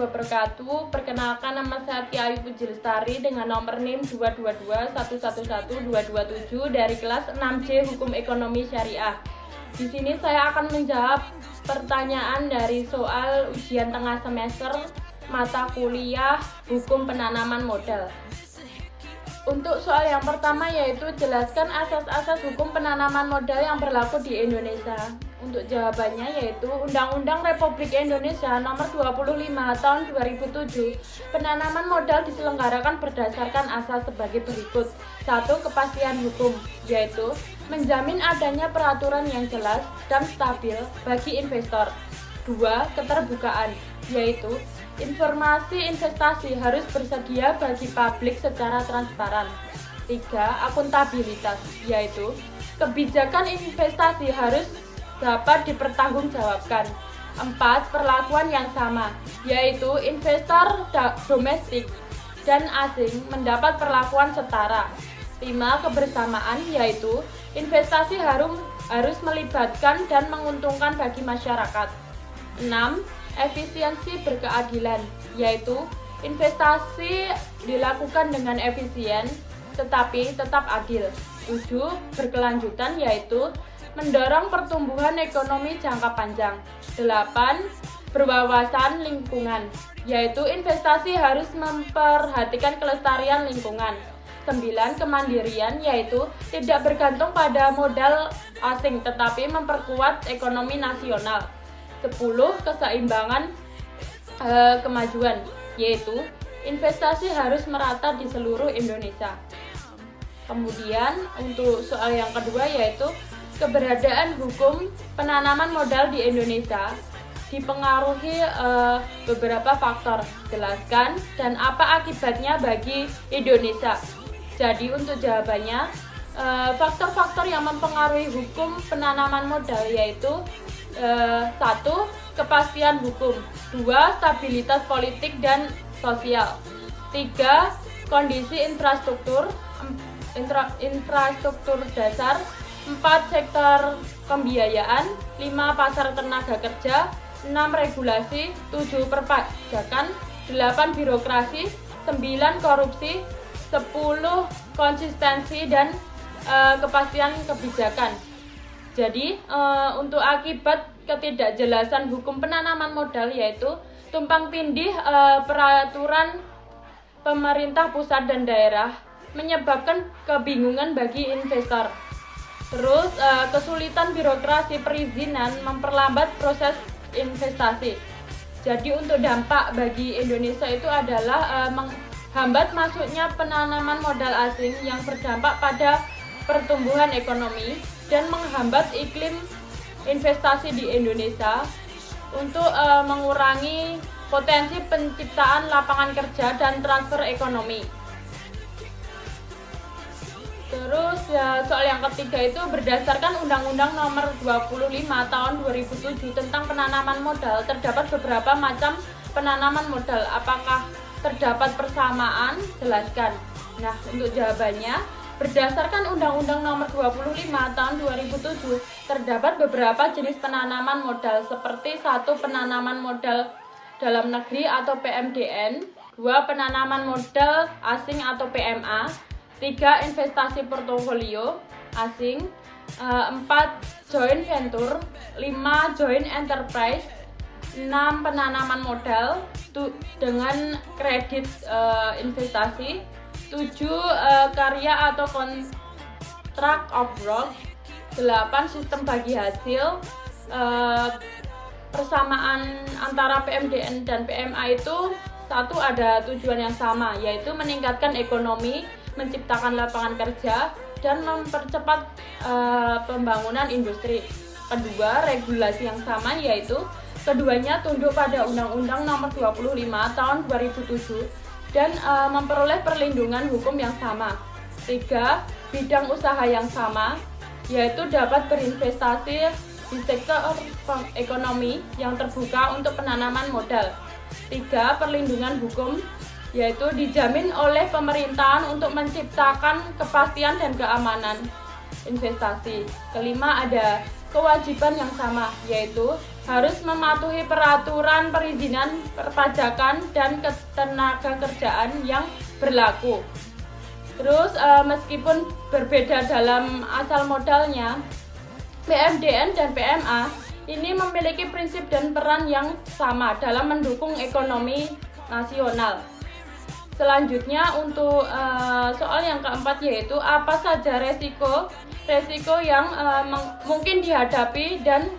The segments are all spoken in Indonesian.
wabarakatuh. Perkenalkan, nama saya Tia Ayu Puji Lestari dengan nomor NIM 222111227 dari kelas 6C Hukum Ekonomi Syariah. Di sini saya akan menjawab pertanyaan dari soal ujian tengah semester mata kuliah Hukum Penanaman Modal. Untuk soal yang pertama yaitu jelaskan asas-asas hukum penanaman modal yang berlaku di Indonesia. Untuk jawabannya yaitu Undang-Undang Republik Indonesia Nomor 25 Tahun 2007. Penanaman modal diselenggarakan berdasarkan asas sebagai berikut. 1. Kepastian hukum, yaitu menjamin adanya peraturan yang jelas dan stabil bagi investor. 2. Keterbukaan, yaitu informasi investasi harus bersedia bagi publik secara transparan. 3. Akuntabilitas, yaitu kebijakan investasi harus dapat dipertanggungjawabkan. 4. Perlakuan yang sama, yaitu investor domestik dan asing mendapat perlakuan setara. 5. Kebersamaan, yaitu investasi harus melibatkan dan menguntungkan bagi masyarakat. 6. Efisiensi berkeadilan, yaitu investasi dilakukan dengan efisien tetapi tetap adil. 7. Berkelanjutan, yaitu mendorong pertumbuhan ekonomi jangka panjang. 8. Berwawasan lingkungan, yaitu investasi harus memperhatikan kelestarian lingkungan. 9. Kemandirian, yaitu tidak bergantung pada modal asing tetapi memperkuat ekonomi nasional. 10. Keseimbangan kemajuan, yaitu investasi harus merata di seluruh Indonesia. Kemudian untuk soal yang kedua yaitu keberadaan hukum penanaman modal di Indonesia dipengaruhi beberapa faktor. Jelaskan dan apa akibatnya bagi Indonesia. Jadi untuk jawabannya, faktor-faktor yang mempengaruhi hukum penanaman modal yaitu 1. Kepastian hukum. 2. Stabilitas politik dan sosial. 3. Kondisi infrastruktur dasar. 4. Sektor pembiayaan. 5. Pasar tenaga kerja. 6. Regulasi. 7. Perpajakan. 8. Birokrasi. 9. Korupsi. 10. Konsistensi dan kepastian kebijakan. Jadi untuk akibat ketidakjelasan hukum penanaman modal yaitu tumpang tindih peraturan pemerintah pusat dan daerah menyebabkan kebingungan bagi investor. Terus kesulitan birokrasi perizinan memperlambat proses investasi. Jadi untuk dampak bagi Indonesia itu adalah menghambat masuknya penanaman modal asing yang berdampak pada pertumbuhan ekonomi dan menghambat iklim investasi di Indonesia untuk mengurangi potensi penciptaan lapangan kerja dan transfer ekonomi. Terus soal yang ketiga itu berdasarkan Undang-Undang Nomor 25 Tahun 2007 tentang penanaman modal terdapat beberapa macam penanaman modal. Apakah terdapat persamaan? Jelaskan. Nah, untuk jawabannya berdasarkan Undang-Undang Nomor 25 Tahun 2007 terdapat beberapa jenis penanaman modal seperti 1. Penanaman modal dalam negeri atau PMDN. 2. Penanaman modal asing atau PMA. 3. Investasi portofolio asing. 4. Joint venture. 5. Joint enterprise. 6. Penanaman modal dengan kredit investasi. 7. Karya atau kontrak of work. 8. Sistem bagi hasil. Persamaan antara PMDN dan PMA itu satu ada tujuan yang sama, yaitu meningkatkan ekonomi, menciptakan lapangan kerja, dan mempercepat pembangunan industri. Kedua, regulasi yang sama, yaitu keduanya tunduk pada Undang-Undang Nomor 25 Tahun 2007 dan memperoleh perlindungan hukum yang sama. 3. Bidang usaha yang sama, yaitu dapat berinvestasi di sektor ekonomi yang terbuka untuk penanaman modal. 3. Perlindungan hukum, yaitu dijamin oleh pemerintahan untuk menciptakan kepastian dan keamanan investasi. Kelima, ada kewajiban yang sama, yaitu harus mematuhi peraturan perizinan perpajakan dan ketenagakerjaan yang berlaku. Terus meskipun berbeda dalam asal modalnya, BMDN dan PMA ini memiliki prinsip dan peran yang sama dalam mendukung ekonomi nasional. Selanjutnya untuk soal yang keempat, yaitu apa saja resiko yang mungkin dihadapi dan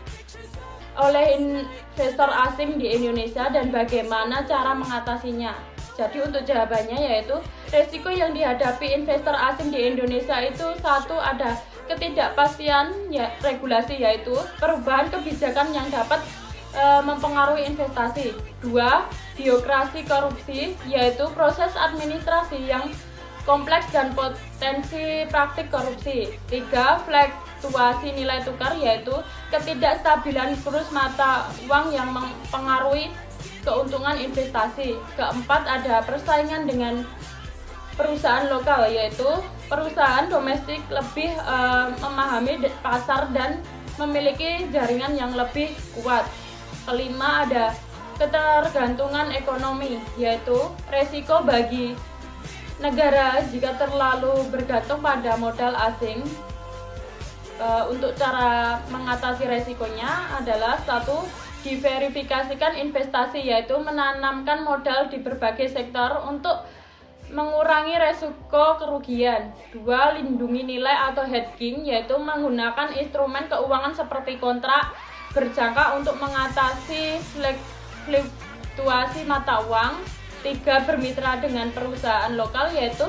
oleh investor asing di Indonesia dan bagaimana cara mengatasinya. Jadi untuk jawabannya yaitu resiko yang dihadapi investor asing di Indonesia itu satu, ada ketidakpastian regulasi, yaitu perubahan kebijakan yang dapat mempengaruhi investasi. 2. Birokrasi korupsi, yaitu proses administrasi yang kompleks dan potensi praktik korupsi. 3. Fluktuasi nilai tukar, yaitu ketidakstabilan kurs mata uang yang mempengaruhi keuntungan investasi. 4. Ada persaingan dengan perusahaan lokal, yaitu perusahaan domestik lebih memahami pasar dan memiliki jaringan yang lebih kuat. 5. Ada ketergantungan ekonomi, yaitu resiko bagi negara jika terlalu bergantung pada modal asing. Untuk cara mengatasi resikonya adalah 1. Diverifikasikan investasi, yaitu menanamkan modal di berbagai sektor untuk mengurangi resiko kerugian. 2. Lindungi nilai atau hedging, yaitu menggunakan instrumen keuangan seperti kontrak berjangka untuk mengatasi fluktuasi mata uang. 3. Bermitra dengan perusahaan lokal, yaitu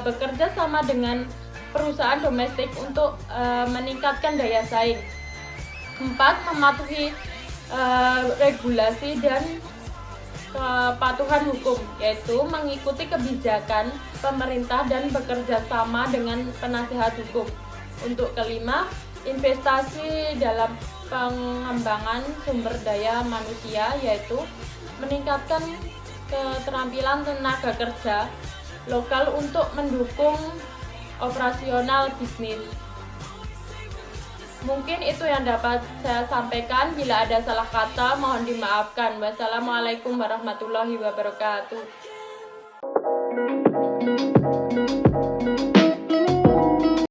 bekerja sama dengan perusahaan domestik untuk meningkatkan daya saing. 4. Mematuhi regulasi dan kepatuhan hukum, yaitu mengikuti kebijakan pemerintah dan bekerja sama dengan penasihat hukum. Untuk 5. Investasi dalam pengembangan sumber daya manusia, yaitu meningkatkan keterampilan tenaga kerja lokal untuk mendukung operasional bisnis. Mungkin itu yang dapat saya sampaikan. Bila ada salah kata, mohon dimaafkan. Wassalamualaikum warahmatullahi wabarakatuh.